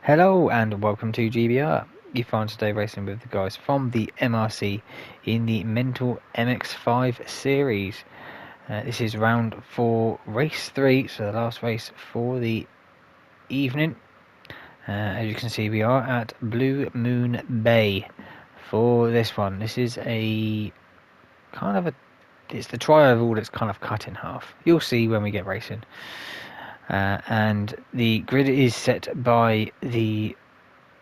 Hello and welcome to GBR. You find today racing with the guys from the MRC in the Mental MX5 series. This is round 4, race 3, so the last race for the evening. As you can see, we are at Blue Moon Bay for this one. This is a kind of it's the tri-oval that's kind of cut in half. You'll see when we get racing. And the grid is set by the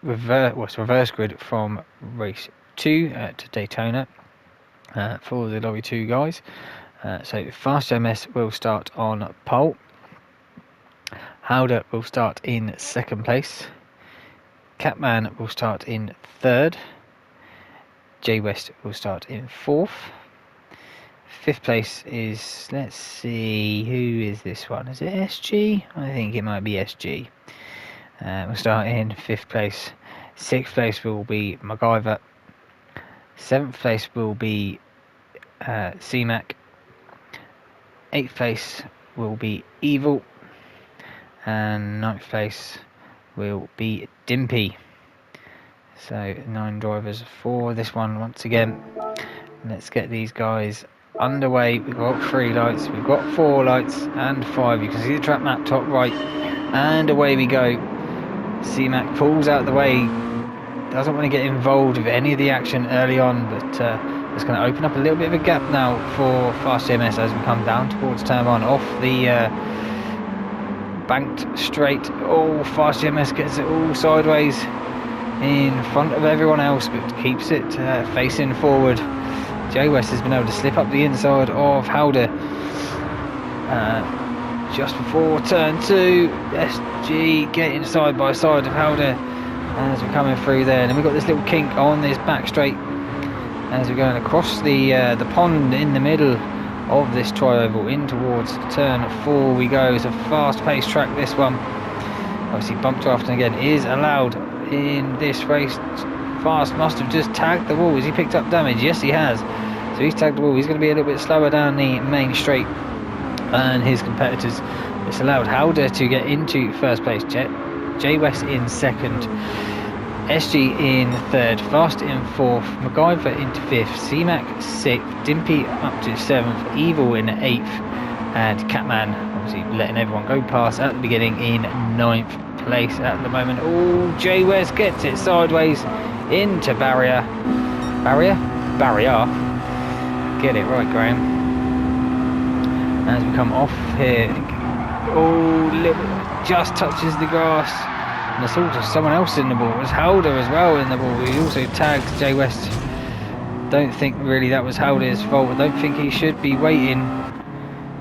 reverse grid from race 2 to Daytona for the Lorry 2 guys. So Fast MS will start on pole. Howder will start in second place. Catman will start in third. J West will start in fourth. Fifth place is, let's see, who is this one? Is it SG? I think it might be SG. We'll start in fifth place. Sixth place will be MacGyver. Seventh place will be CMAC. Eighth place will be Evil. And ninth place will be Dimpy. So 9 drivers for this one once again. Let's get these guys underway. We've got 3 lights, we've got 4 lights and 5. You can see the track map top right, and away we go. CMAC pulls out the way, doesn't want to get involved with any of the action early on, but it's going to open up a little bit of a gap now for Fast MS as we come down towards turn 1 off the banked straight. Oh, Fast MS gets it all sideways in front of everyone else, but keeps it facing forward. J West has been able to slip up the inside of Howder just before turn 2. SG getting side by side of Howder as we're coming through there, and then we've got this little kink on this back straight as we're going across the pond in the middle of this tri-oval in towards turn 4 we go. It's a fast-paced track, this one. Obviously bump drafting again is allowed in this race. Fast must have just tagged the wall. Has he picked up damage? Yes, he has. So he's tagged the wall. He's going to be a little bit slower down the main straight and his competitors. It's allowed Howder to get into first place. J West in second. SG in third. Fast in fourth. MacGyver into fifth. CMAC sixth. Dimpy up to seventh. Evil in eighth. And Catman obviously letting everyone go past at the beginning in ninth place at the moment. Oh, J West gets it sideways into barrier. Barrier. Get it right, Graham. As we come off here, just touches the grass. And there's also someone else in the ball. There's Howder as well in the ball. He also tagged J West. Don't think really that was Howder's fault. I don't think he should be waiting.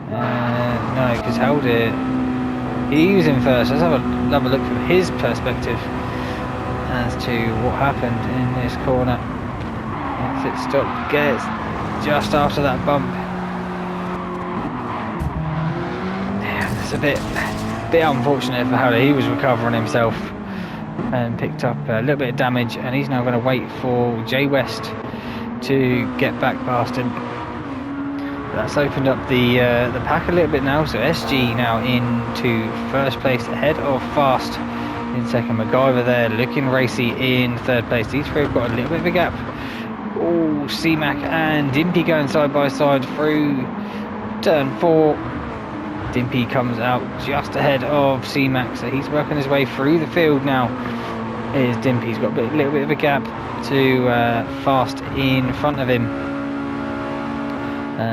No, because Howder, he was in first. Let's have another look from his perspective as to what happened in this corner. Exit stop gets just after that bump. Yeah, it's a bit unfortunate for Howder. He was recovering himself and picked up a little bit of damage, and he's now going to wait for J West to get back past him. That's opened up the pack a little bit now. So SG now into first place ahead of Fast in second. MacGyver there looking racy in third place. These three have got a little bit of a gap. Oh, CMAC and Dimpy going side by side through turn 4. Dimpy comes out just ahead of CMAC, so he's working his way through the field now. Here's Dimpy. He's got a little bit of a gap to Fast in front of him.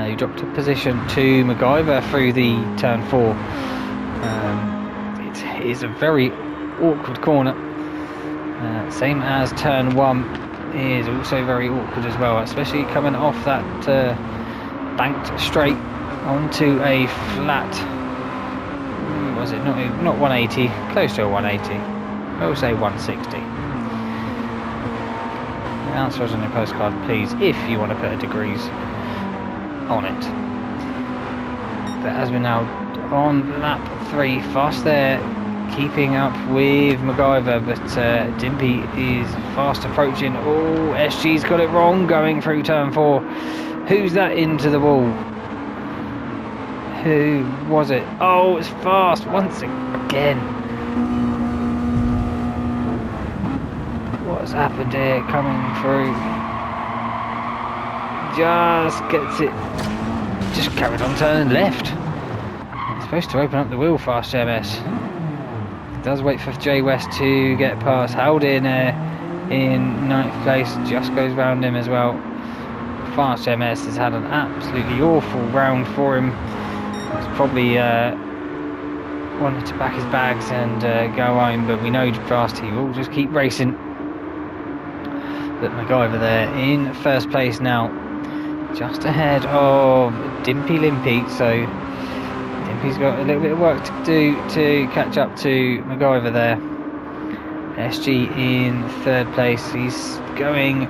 He dropped a position to MacGyver through the turn 4. It is a very awkward corner. Same as turn 1 is also very awkward as well, especially coming off that banked straight onto a flat. Was it not 180? Close to a 180. I will say 160. The answers on your postcard, please, if you want to put a degrees on it. But as we're now on lap 3, Fast there keeping up with MacGyver, but Dimpy is fast approaching. Oh, SG's got it wrong going through turn 4. Who's that into the wall? Who was it? Oh, it's Fast once again. What's happened here? Coming through. Just gets it. Just carried on turning left. It's supposed to open up the wheel fast, MS. Does wait for Jay West to get past. Held in in 9th place. Just goes round him as well. Fast MS has had an absolutely awful round for him. He's probably wanted to pack his bags and go home, but we know Fast he will just keep racing. But MacGyver there in 1st place now, just ahead of Dimpy Limpy. So Dimpy's got a little bit of work to do to catch up to MacGyver there. SG in 3rd place. He's going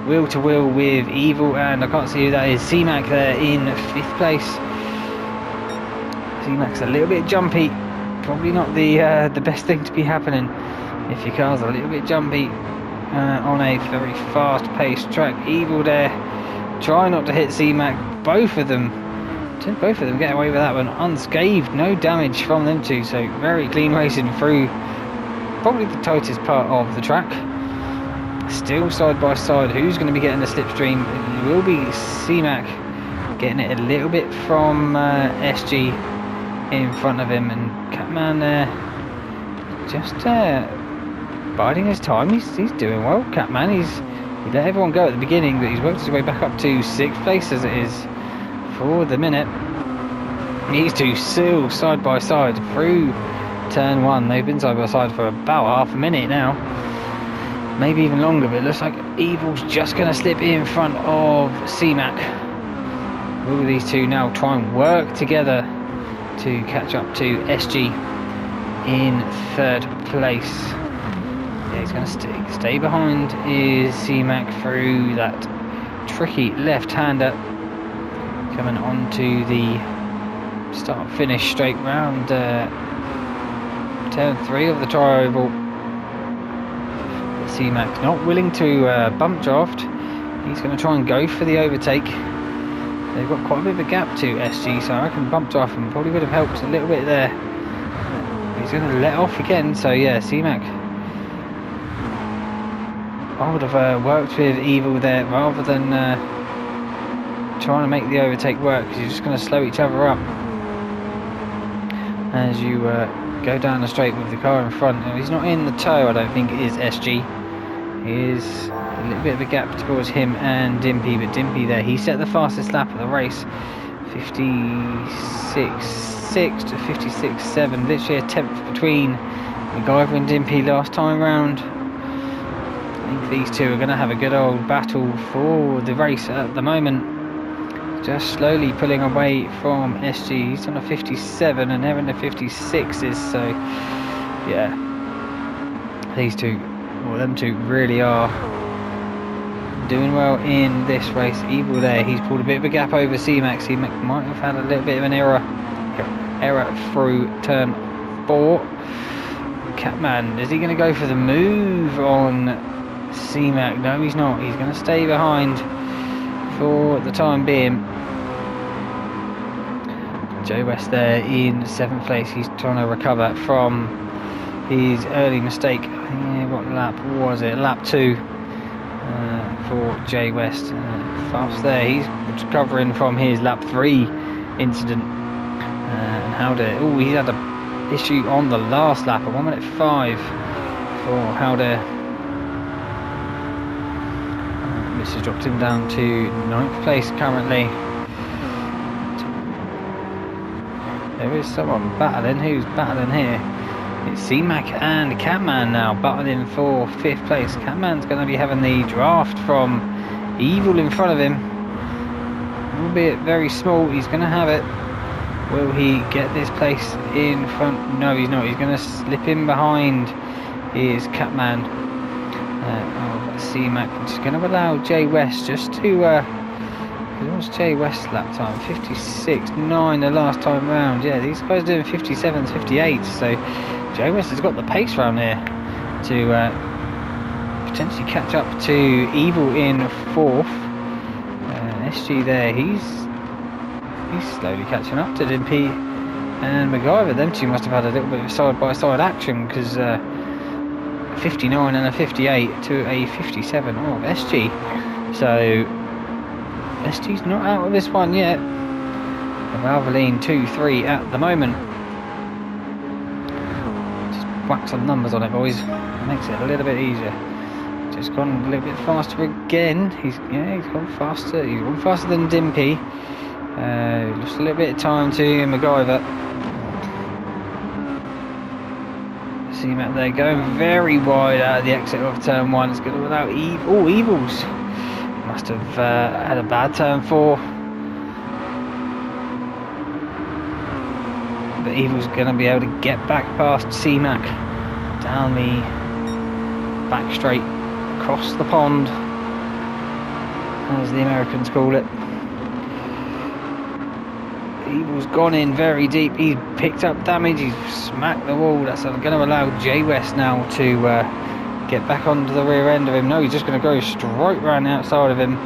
wheel to wheel with Evil, and I can't see who that is. C-Mac there in 5th place. C-Mac's a little bit jumpy. Probably not the best thing to be happening if your car's a little bit jumpy on a very fast-paced track. Evil there, try not to hit C-Mac. Both of them get away with that one unscathed. No damage from them two. So very clean racing through probably the tightest part of the track. Still side by side. Who's going to be getting the slipstream? It will be C-Mac getting it a little bit from SG in front of him, and Catman there just biding his time. He's doing well. Catman, he let everyone go at the beginning, but he's worked his way back up to 6th place as it is for the minute. These two still side by side through turn 1. They've been side by side for about half a minute now, maybe even longer, but it looks like Evil's just going to slip in front of C-Mac. Will these two now try and work together to catch up to SG in 3rd place? Yeah, he's going to stay behind is C-Mac through that tricky left-hander, coming onto the start-finish straight round turn 3 of the tri-oval. C-Mac not willing to bump draft. He's going to try and go for the overtake. They've got quite a bit of a gap to SG, so I reckon bump draft him probably would have helped a little bit there. He's going to let off again, so yeah, C-Mac, I would have worked with Evil there rather than trying to make the overtake work, because you're just going to slow each other up as you go down the straight with the car in front. Now, he's not in the tow, I don't think it is SG. He is a little bit of a gap towards him and Dimpy, but Dimpy there, he set the fastest lap of the race, 56.6 to 56.7, literally a tenth between MacGyver and Dimpy last time round. I think these two are going to have a good old battle for the race at the moment. Just slowly pulling away from SG. He's on a 57 and they're in the 56s, so yeah, these two, well, them two really are doing well in this race. Evil there, he's pulled a bit of a gap over C-Mac. C-Mac might have had a little bit of an error through turn 4. Catman, is he going to go for the move on C-Mac? No, he's not. He's going to stay behind for the time being. Joe West there in 7th place. He's trying to recover from his early mistake. What lap was it? Lap 2 for Jay West. Fast there. He's recovering from his lap 3 incident. And Howder. Oh, he had a issue on the last lap at 1 minute 5 for Howder. This has dropped him down to 9th place currently. There is someone battling. Who's battling here? It's C-Mac and Catman now battling for 5th place. Catman's going to be having the draft from Evil in front of him. Albeit very small, he's going to have it. Will he get this place in front? No, he's not. He's going to slip in behind is Catman of C-Mac, which is going to allow Jay West just to... what was Jay West's lap time? 56.9 the last time round. Yeah, these guys are doing 57s, 58s, so Jay West has got the pace round here to potentially catch up to Evil in 4th. SG there, he's slowly catching up to Dimpy and MacGyver. Them two must have had a little bit of side-by-side action, because 59 and a 58 to a 57 of SG. So SG's not out of this one yet. Valvoline 2-3 at the moment. Just whack some numbers on it, boys. It makes it a little bit easier. Just gone a little bit faster again. He's gone faster. He's gone faster than Dimpy. Just a little bit of time to MacGyver. C-Mac there going very wide out of the exit of turn 1. It's going to allow Evils. Must have had a bad turn 4. But Evil's going to be able to get back past C-Mac down the back straight, across the pond, as the Americans call it. Evil's gone in very deep. He's picked up damage. He's smacked the wall. That's going to allow J West now to get back onto the rear end of him. No, he's just going to go straight round the outside of him.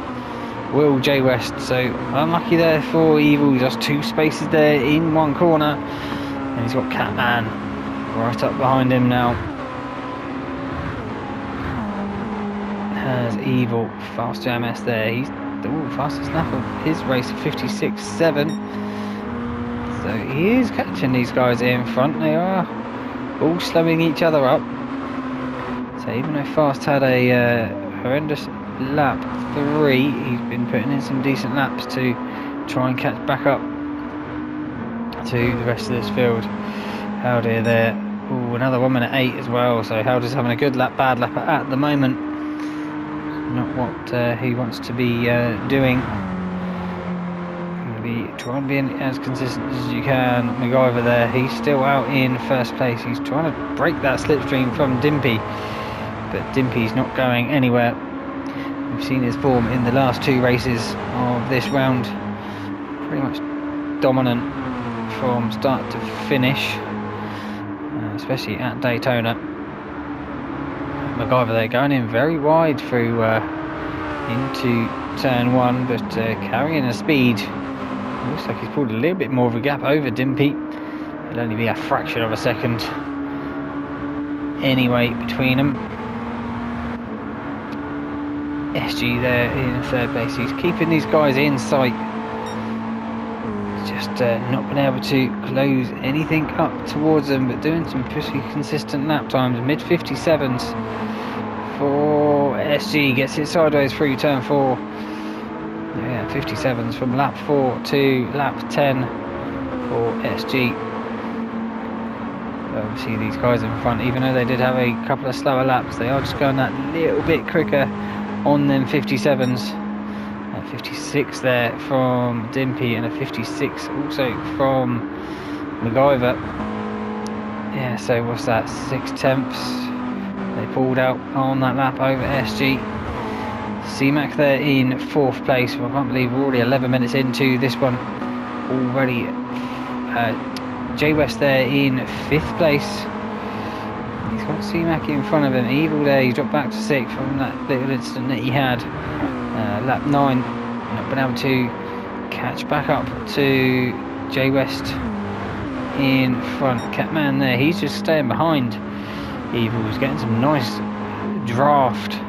Will J West. So unlucky there for Evil. He's just 2 spaces there in one corner, and he's got Catman right up behind him now. Has Evil faster MS there. He's the fastest lap of his race, 56.7. So he is catching these guys in front. They are all slowing each other up. So even though Fast had a horrendous lap 3, he's been putting in some decent laps to try and catch back up to the rest of this field. Howdy there. Ooh, another 1 minute 8 as well. So Howdy's having a good lap, bad lap at the moment. Not what he wants to be doing. Trying to be as consistent as you can. MacGyver there, he's still out in first place. He's trying to break that slipstream from Dimpy, but Dimpy's not going anywhere. We've seen his form in the last 2 races of this round. Pretty much dominant from start to finish, especially at Daytona. MacGyver there going in very wide through into turn 1, but carrying a speed. Looks like he's pulled a little bit more of a gap over Dimpy. It'll only be a fraction of a second anyway between them. SG there in third place. He's keeping these guys in sight. Just not been able to close anything up towards them, but doing some pretty consistent lap times. Mid 57s for SG. Gets it sideways through turn 4. Yeah, 57s from lap 4 to lap 10 for SG. Obviously these guys in front, even though they did have a couple of slower laps, they are just going that little bit quicker on them 57s. 56 there from Dimpy, and a 56 also from MacGyver. Yeah, so what's that, 6/10 they pulled out on that lap over SG. C-Mac there in 4th place. Well, I can't believe we're already 11 minutes into this one already. J West there in 5th place. He's got C-Mac in front of him. Evil there, he's dropped back to 6th from that little incident that he had. Lap 9, not been able to catch back up to J West in front. Catman there, he's just staying behind. Evil's getting some nice draft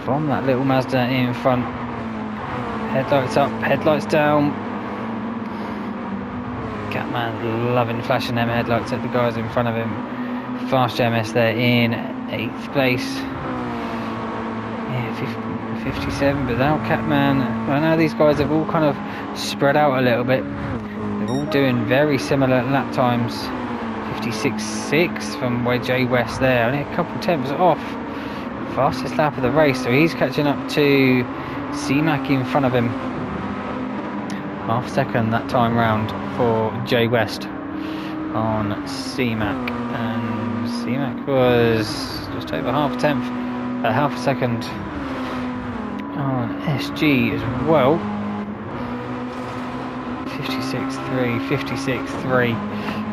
from that little Mazda in front. Headlights up, headlights down. Catman loving flashing them headlights at the guys in front of him. Fast MS there in 8th place. Yeah, 57, but now Catman, well, now these guys have all kind of spread out a little bit. They're all doing very similar lap times. 56.6 from J West there, only a couple tenths off. Fastest lap of the race, so he's catching up to C-Mac in front of him. Half second that time round for J West on C-Mac, and C-Mac was just over half a second on SG as well. 56.3, 56.3.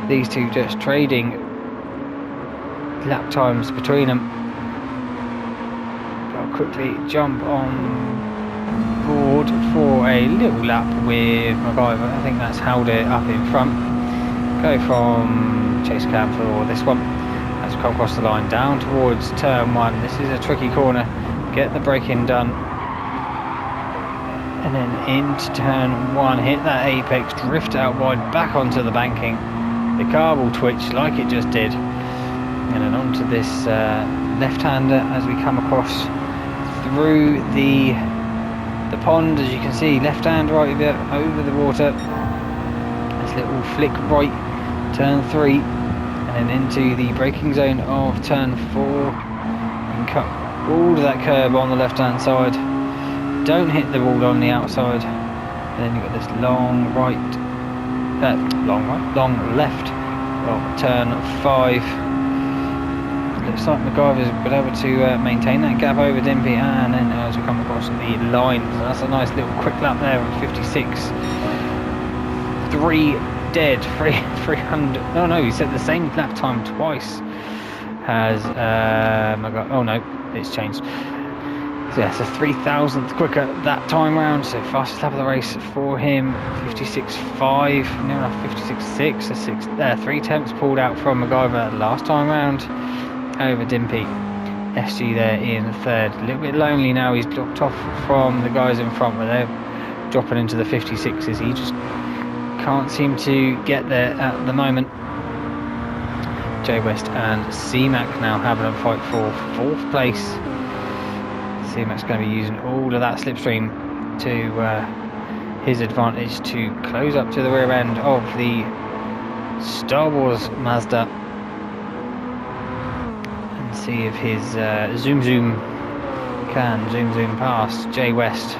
These two just trading lap times between them. I'll quickly jump on board for a little lap with MacGyver. I think that's held it up in front. Go from chase cam for this one. That's come across the line, down towards turn 1. This is a tricky corner. Get the braking done. And then into turn 1, hit that apex, drift out wide, back onto the banking. The car will twitch like it just did. And then onto this left-hander as we come across through the pond. As you can see, left hand right over the water. This little flick right, turn 3, and then into the braking zone of turn 4. And cut all of that curb on the left-hand side. Don't hit the wall on the outside. And then you've got this long left of turn 5. Looks like MacGyver's been able to maintain that gap over Dimpy, and then as we come across the line, so that's a nice little quick lap there of 56. 3 dead, 300. No, he set the same lap time twice as MacGyver. Oh no, it's changed. So yeah, so 3,000th quicker that time round. So fastest lap of the race for him, 56.5, near enough 56.6. So 3 tenths pulled out from MacGyver last time round over Dimpy. SG there in 3rd. A little bit lonely now. He's dropped off from the guys in front, where they're dropping into the 56s. He just can't seem to get there at the moment. Jay West and C-Mac now having a fight for 4th place. C-Mac's going to be using all of that slipstream to his advantage to close up to the rear end of the Star Wars Mazda. See if his zoom can zoom past Jay West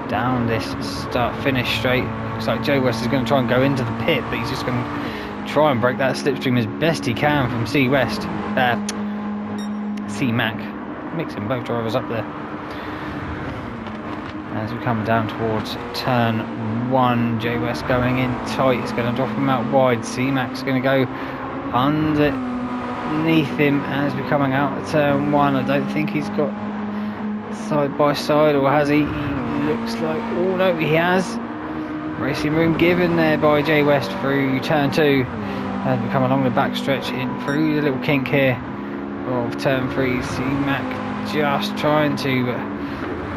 down this start finish straight. Looks like Jay West is going to try and go into the pit, but he's just going to try and break that slipstream as best he can from C-Mac. Mixing both drivers up there. As we come down towards turn 1, Jay West going in tight. It's going to drop him out wide. C-Mac's going to go underneath him as we're coming out of turn 1. I don't think he's got side by side, or has he? He looks like, oh no, he has. Racing room given there by Jay West through turn 2 as we come along the back stretch in through the little kink here of turn 3. C-Mac just trying to,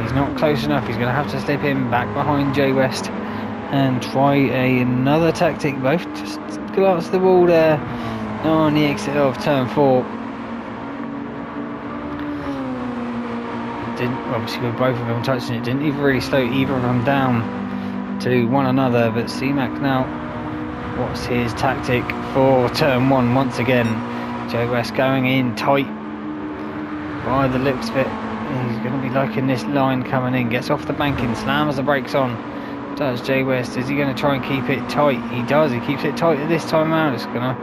he's not close enough. He's going to have to slip him back behind Jay West and try another tactic. Both just glance the wall there on the exit of turn 4. Didn't, obviously with both of them touching it, didn't even really slow either of them down to one another. But C-Mac now, what's his tactic for turn 1 once again? Jay West going in tight by the looks of it. He's going to be liking this line coming in. Gets off the banking, slams the brakes on. Does Jay West? Is he going to try and keep it tight? He does. He keeps it tight this time around. It's going to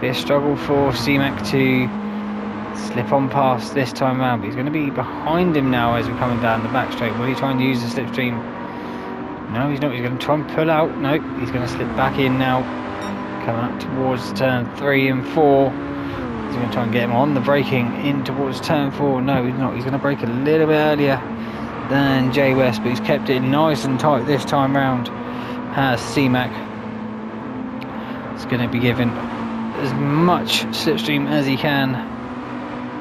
be a struggle for C-Mac to slip on past this time around. But he's going to be behind him now as we're coming down the back straight. Will he try and use the slipstream? No, he's not. He's going to try and pull out. No, he's going to slip back in now. Coming up towards turn 3 and 4. He's going to try and get him on the braking in towards turn 4. No, he's not. He's going to brake a little bit earlier than Jay West, but he's kept it nice and tight this time round. Has C-Mac. It's going to be given as much slipstream as he can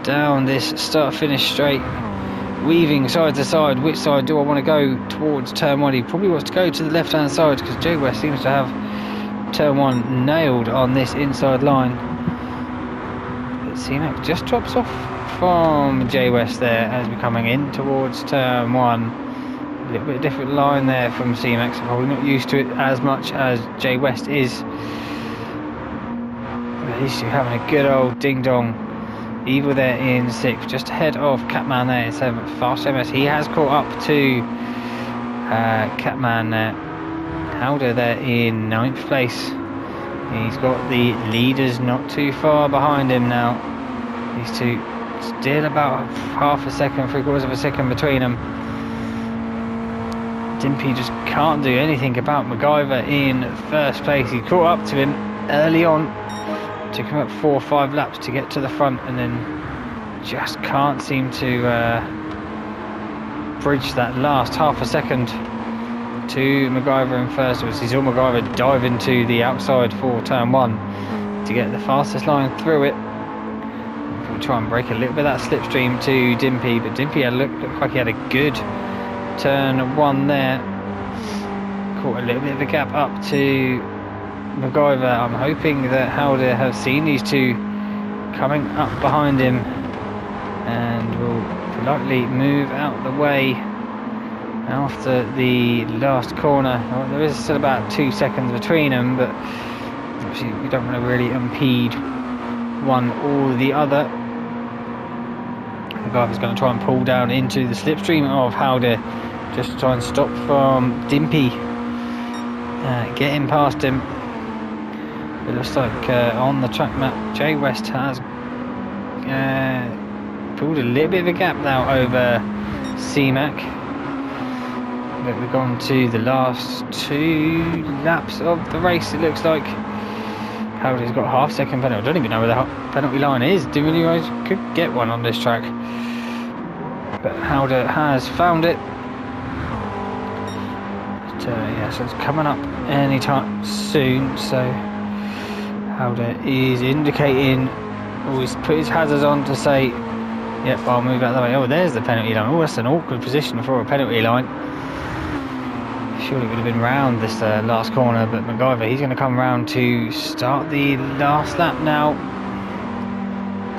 down this start-finish straight, weaving side to side. Which side do I want to go towards turn 1? He probably wants to go to the left-hand side because Jay West seems to have turn 1 nailed on this inside line. C-Mac just drops off from Jay West there as we're coming in towards turn 1. A little bit different line there from C-Mac, so probably not used to it as much as Jay West is. But at least you're having a good old ding-dong. Evil there in 6th, just ahead of Catman there in 7th. Fast MS, he has caught up to Catman there. Howder there in 9th place. He's got the leaders not too far behind him now. These two still about half a second, 3/4 of a second between them. Dimpy just can't do anything about MacGyver in 1st place. He caught up to him early on. Took him up 4 or 5 laps to get to the front, and then just can't seem to bridge that last half a second to MacGyver in 1st. We saw MacGyver dive into the outside for turn 1 to get the fastest line through it. to try and break a little bit of that slipstream to Dimpy, but Dimpy looked like he had a good turn one there. Caught a little bit of a gap up to MacGyver. I'm hoping that Howder have seen these two coming up behind him and will politely move out the way after the last corner. Well, there is still about 2 seconds between them, but obviously you don't want to really impede one or the other. MacGyver's going to try and pull down into the slipstream of Howder just to try and stop from Dimpy getting past him. It looks like on the track map Jay West has pulled a little bit of a gap now over C-Mac. But we've gone to the last 2 laps of the race, it looks like. Howder's got a half-second penalty. I don't even know where the penalty line is. Didn't realise you could get one on this track. But Howder has found it. But, yeah, so it's coming up anytime soon. So Howder is indicating, or he's put his hazards on to say, yep, I'll move out of the way. Oh, there's the penalty line. Oh, that's an awkward position for a penalty line. Surely it would have been round this last corner, but MacGyver, he's going to come round to start the last lap now.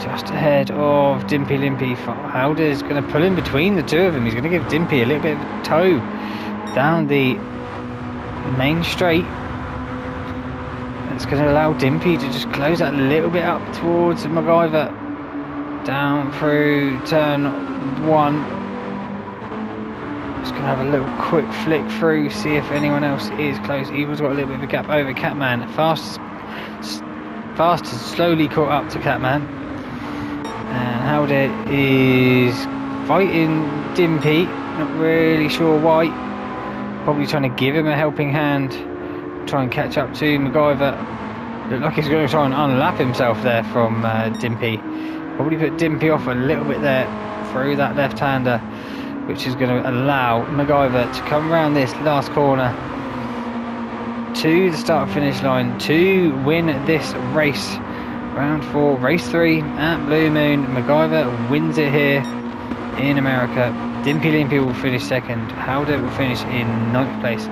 Just ahead of Dimpy Limpy. Howder's going to pull in between the two of them. He's going to give Dimpy a little bit of a tow down the main straight. It's going to allow Dimpy to just close that a little bit up towards MacGyver. Down through turn 1. Just going to have a little quick flick through, see if anyone else is close. Evil's got a little bit of a gap over Catman. Fast has slowly caught up to Catman. And Howder is fighting Dimpy. Not really sure why. Probably trying to give him a helping hand. Try and catch up to MacGyver. Looked like he's going to try and unlap himself there from Dimpy. Probably put Dimpy off a little bit there through that left-hander, which is going to allow MacGyver to come around this last corner to the start-finish line to win this race. Round 4, race 3 at Blue Moon. MacGyver wins it here in America. Dimpy Limpy will finish 2nd. Howder will finish in 9th place.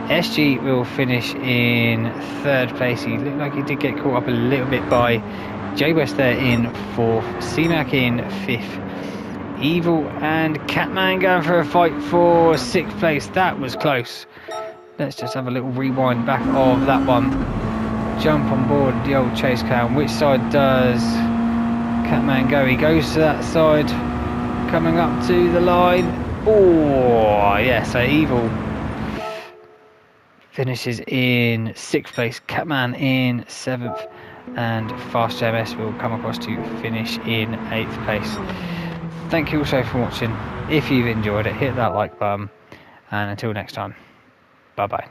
SG will finish in 3rd place. He looked like he did get caught up a little bit by Jay West there in 4th. C-Mac in 5th. Evil and Catman going for a fight for 6th place. That was close. Let's just have a little rewind back of that one. Jump on board the old chase cam. Which side does Catman go? He goes to that side. Coming up to the line. Oh, yeah, so Evil finishes in 6th place. Catman in 7th. And Fast JMS will come across to finish in 8th place. Thank you also for watching. If you've enjoyed it, hit that like button. And until next time, bye bye.